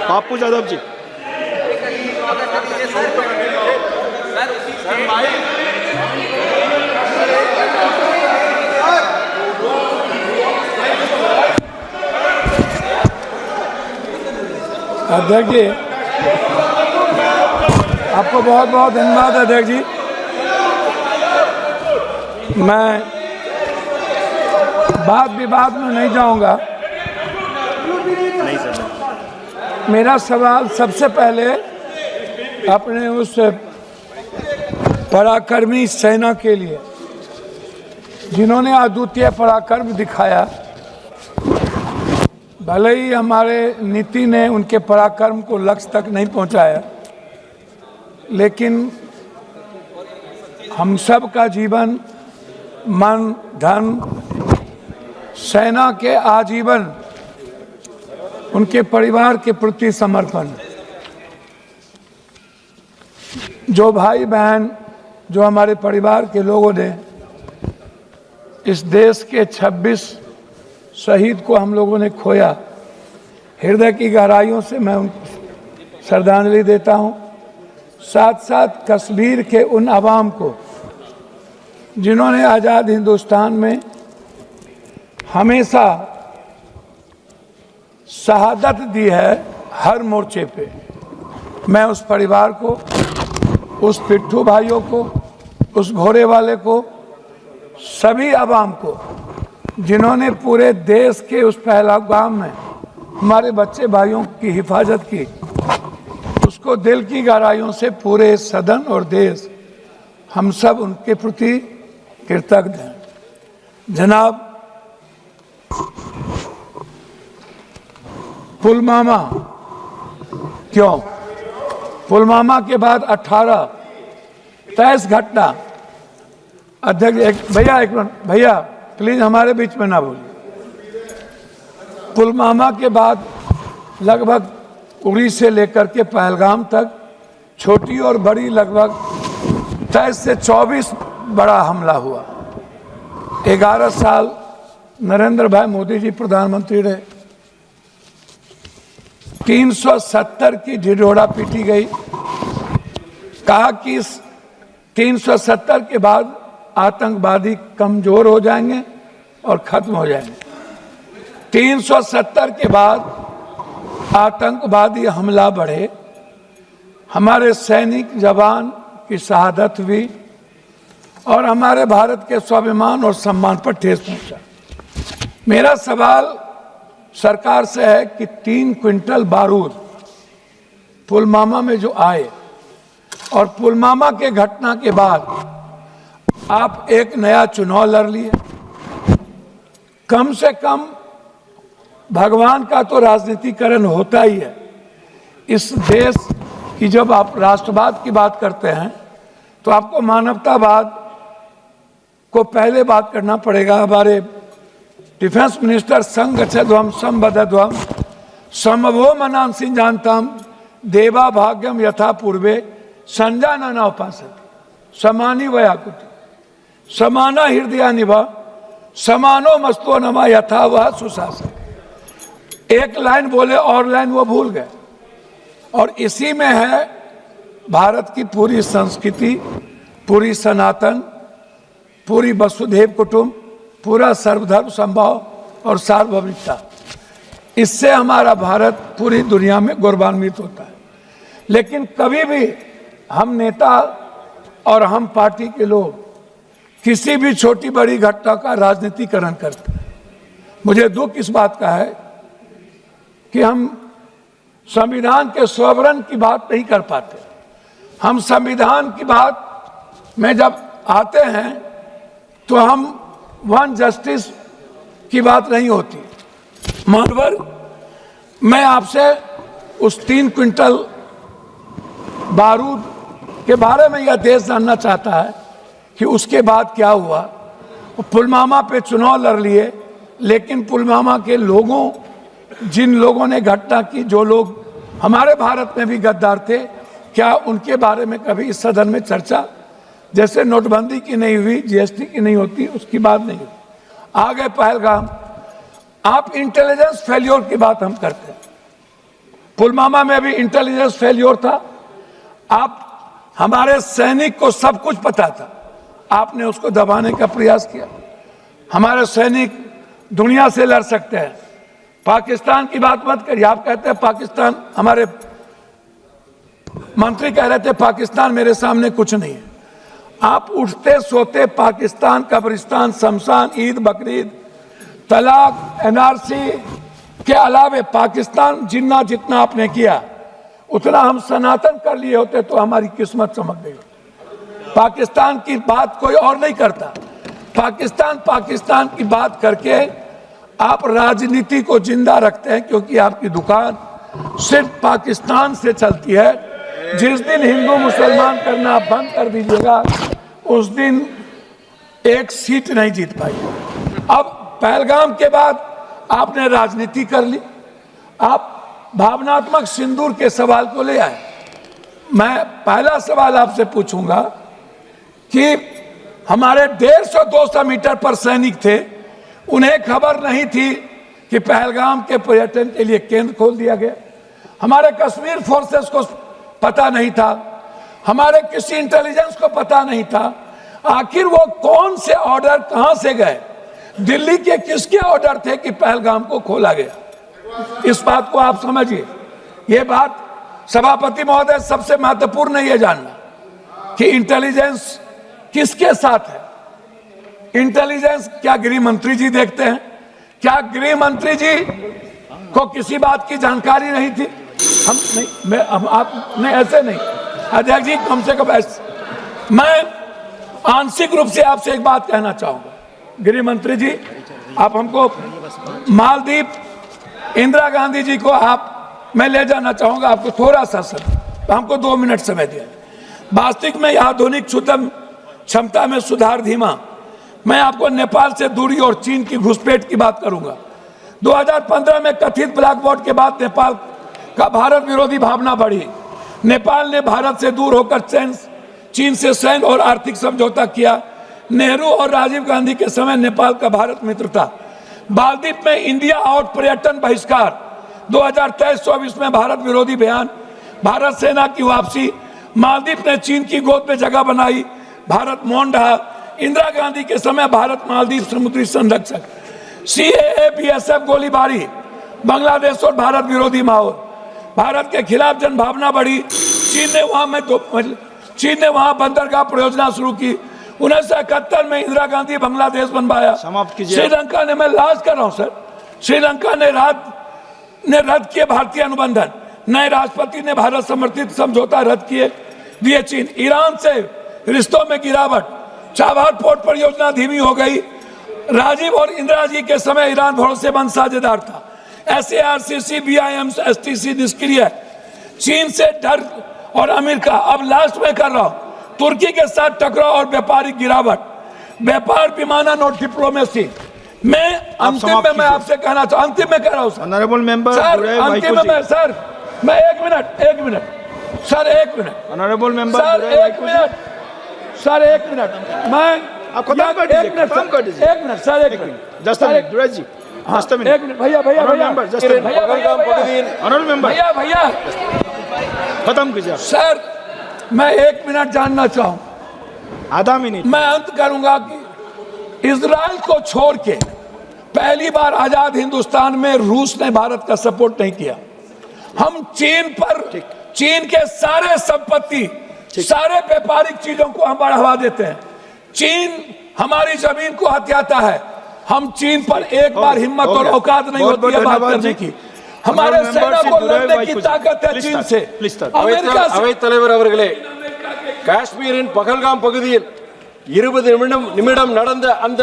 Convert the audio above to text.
बापू यादव जी। अध्यक्ष जी, आपको बहुत बहुत धन्यवाद अध्यक्ष जी। मैं वाद विवाद में नहीं जाऊंगा। नहीं सर, मेरा सवाल सबसे पहले अपने उस पराक्रमी सेना के लिए जिन्होंने अद्वितीय पराक्रम दिखाया। भले ही हमारे नीति ने उनके पराक्रम को लक्ष्य तक नहीं पहुंचाया, लेकिन हम सब का जीवन, मन, धन, सेना के आजीवन उनके परिवार के प्रति समर्पण। जो भाई बहन, जो हमारे परिवार के लोगों ने इस देश के 26 शहीद को हम लोगों ने खोया, हृदय की गहराइयों से मैं उनको श्रद्धांजलि देता हूं। साथ साथ कश्मीर के उन अवाम को जिन्होंने आज़ाद हिंदुस्तान में हमेशा शहादत दी है हर मोर्चे पे, मैं उस परिवार को, उस पिट्ठू भाइयों को, उस घोड़े वाले को, सभी अवाम को जिन्होंने पूरे देश के उस पहलगाम में हमारे बच्चे भाइयों की हिफाजत की, उसको दिल की गहराइयों से पूरे सदन और देश, हम सब उनके प्रति कृतज्ञ हैं। जनाब, पुलवामा क्यों? पुलवामा के बाद 18 23 घटना। अध्यक्ष भैया, एक मिनट भैया, प्लीज हमारे बीच में ना बोलिए। पुलवामा के बाद लगभग उरी से लेकर के पहलगाम तक छोटी और बड़ी लगभग 23 से 24 बड़ा हमला हुआ। 11 साल नरेंद्र भाई मोदी जी प्रधानमंत्री रहे। 370 की ढिढोरा पीटी गई। कहा कि 370 के बाद आतंकवादी कमजोर हो जाएंगे और खत्म हो जाएंगे। 370 के बाद आतंकवादी हमला बढ़े, हमारे सैनिक जवान की शहादत हुई और हमारे भारत के स्वाभिमान और सम्मान पर ठेस पहुंचा। मेरा सवाल सरकार से है कि 3 क्विंटल बारूद पुलवामा में जो आए और पुलवामा के घटना के बाद आप एक नया चुनाव लड़ लिए, कम से कम भगवान का तो राजनीतिकरण होता ही है। इस देश की जब आप राष्ट्रवाद की बात करते हैं तो आपको मानवतावाद को पहले बात करना पड़ेगा। हमारे डिफेंस मिनिस्टर संगच्छध्वम संबद्धध्वम समवो मनांसि जानताम देवा भाग्यम यथा पूर्वे संजानना उपासते समानी वयाकुति समाना हृदया निभा समानो मस्तो नमा यथा वह सुशासन। एक लाइन बोले और लाइन वो भूल गए। और इसी में है भारत की पूरी संस्कृति, पूरी सनातन, पूरी वसुधैव कुटुंब, पूरा सर्वधर्म संभाव और सार्वभौमिकता। इससे हमारा भारत पूरी दुनिया में गौरवान्वित होता है। लेकिन कभी भी हम नेता और हम पार्टी के लोग किसी भी छोटी बड़ी घटना का राजनीतिकरण करते हैं। मुझे दुख इस बात का है कि हम संविधान के सॉवरन की बात नहीं कर पाते। हम संविधान की बात में जब आते हैं तो हम वन जस्टिस की बात नहीं होती। मानवर, मैं आपसे उस 3 क्विंटल बारूद के बारे में यह देश जानना चाहता है कि उसके बाद क्या हुआ। पुलवामा पे चुनाव लड़ लिए, लेकिन पुलवामा के लोगों, जिन लोगों ने घटना की, जो लोग हमारे भारत में भी गद्दार थे, क्या उनके बारे में कभी इस सदन में चर्चा, जैसे नोटबंदी की नहीं हुई, जीएसटी की नहीं होती, उसकी बात नहीं हुई। आ गए पहलगाम। आप इंटेलिजेंस फेल्योर की बात हम करते हैं। पुलवामा में भी इंटेलिजेंस फेल्योर था। आप हमारे सैनिक को सब कुछ पता था, आपने उसको दबाने का प्रयास किया। हमारे सैनिक दुनिया से लड़ सकते हैं, पाकिस्तान की बात मत करिए। आप कहते हैं पाकिस्तान, हमारे मंत्री कह रहे थे पाकिस्तान मेरे सामने कुछ नहीं है। आप उठते सोते पाकिस्तान, कब्रिस्तान, शमशान, ईद, बकरीद, तलाक, एनआरसी के अलावे पाकिस्तान जितना आपने किया उतना हम सनातन कर लिए होते तो हमारी किस्मत चमक गई। पाकिस्तान की बात कोई और नहीं करता। पाकिस्तान की बात करके आप राजनीति को जिंदा रखते हैं, क्योंकि आपकी दुकान सिर्फ पाकिस्तान से चलती है। जिस दिन हिंदू मुसलमान करना बंद कर दीजिएगा उस दिन एक सीट नहीं जीत पाएगी। अब पहलगाम के बाद आपने राजनीति कर ली, आप भावनात्मक सिंदूर के सवाल को ले आए। मैं पहला सवाल आपसे पूछूंगा कि हमारे 150-200 मीटर पर सैनिक थे, उन्हें खबर नहीं थी कि पहलगाम के पर्यटन के लिए केंद्र खोल दिया गया। हमारे कश्मीर फोर्सेस को पता नहीं था, हमारे किसी इंटेलिजेंस को पता नहीं था। आखिर वो कौन से ऑर्डर कहां से गए, दिल्ली के किसके ऑर्डर थे कि पहलगाम को खोला गया? इस बात को आप समझिए। ये बात सभापति महोदय, सबसे महत्वपूर्ण है ये जानना कि इंटेलिजेंस किसके साथ है। इंटेलिजेंस क्या गृह मंत्री जी देखते हैं? क्या गृह मंत्री जी को किसी बात की जानकारी नहीं थी? हम नहीं, आप नहीं, ऐसे नहीं अध्यक्ष जी, कम से कम ऐसे। मैं आंशिक रूप से आपसे एक बात कहना चाहूंगा, गृह मंत्री जी, आप हमको मालदीव इंदिरा गांधी जी को मैं ले जाना चाहूंगा, आपको थोड़ा सा समय, हमको 2 मिनट समय दिया। वास्तविक में आधुनिक शुद्धम क्षमता में सुधार धीमा। मैं आपको नेपाल से दूरी और चीन की घुसपैठ की बात करूंगा। 2015 में कथित ब्लैक बॉट के बाद नेपाल का भारत विरोधी भावना बढ़ी। नेपाल ने भारत से दूर होकर चीन से सैन्य और आर्थिक समझौता किया। नेहरू और राजीव गांधी के समय नेपाल का भारत मित्र था। मालदीव में इंडिया आउट पर्यटन बहिष्कार, 2023-24 में भारत विरोधी बयान, भारत सेना की वापसी, मालदीव ने चीन की गोद में जगह बनाई, भारत मौन रहा। इंदिरा गांधी के समय भारत मालदीव समुद्री संरक्षक, सीएए बीएसएफ गोलीबारी, बांग्लादेश और भारत विरोधी माहौल, भारत के खिलाफ जनभावना बढ़ी। चीन ने वहां बंदरगाह परियोजना शुरू की। 1971 में इंदिरा गांधी बांग्लादेश बनवाया। श्रीलंका ने, मैं लाज कर रहा हूं सर, श्रीलंका ने रद्द किए भारतीय अनुबंधन, नए राष्ट्रपति ने भारत समर्थित समझौता रद्द किए दिए चीन। ईरान से रिश्तों में गिरावट, चाबहार पोर्ट परियोजना धीमी हो गई। राजीव और इंदिरा जी के समय ईरान भरोसेमंद साझेदार था। SARCC, BIM, STC निष्क्रिय। चीन से डर और अमेरिका, अब लास्ट में कर रहा हूं, तुर्की के साथ टकराव और व्यापारिक गिरावट, व्यापार, विमानन और डिप्लोमेसी। मैं अंतिम में मैं आपसे कहना चाहूँ, अंतिम में कह रहा हूँ सर, ऑनरेबल मेंबर, सर अंतिम में सर, मैं एक मिनट सर, एक मिनट ऑनरेबल मेंबर, सर, एक मिनट सर, एक मिनट, मैं आप खत्म कर दीजिए, एक मिनट सर, एक मिनट जस्ट मिनट दुराई जी, जस्ट मिनट, एक मिनट भैया ऑनरेबल मेंबर, भैया खत्म कीजिए सर। मैं 1 मिनट जानना चाहूँ, आधा मिनट। मैं अंत करूंगा कि इजराइल को छोड़ के पहली बार आजाद हिंदुस्तान में रूस ने भारत का सपोर्ट नहीं किया। हम चीन के सारे संपत्ति, सारे व्यापारिक चीजों को हम बढ़ावा देते हैं। चीन हमारी जमीन को हथियाता है। हम चीन पर एक बार हिम्मत और औकात नहीं होती है बात करने की। हमारे सेना को लड़ने की ताकत है चीन से, अमेरिका से। அவைத் தலைவர் அவர்களே, காஷ்மீரின் பகல்காம் பகுதியில் 20 நிமிடம் நடந்த அந்த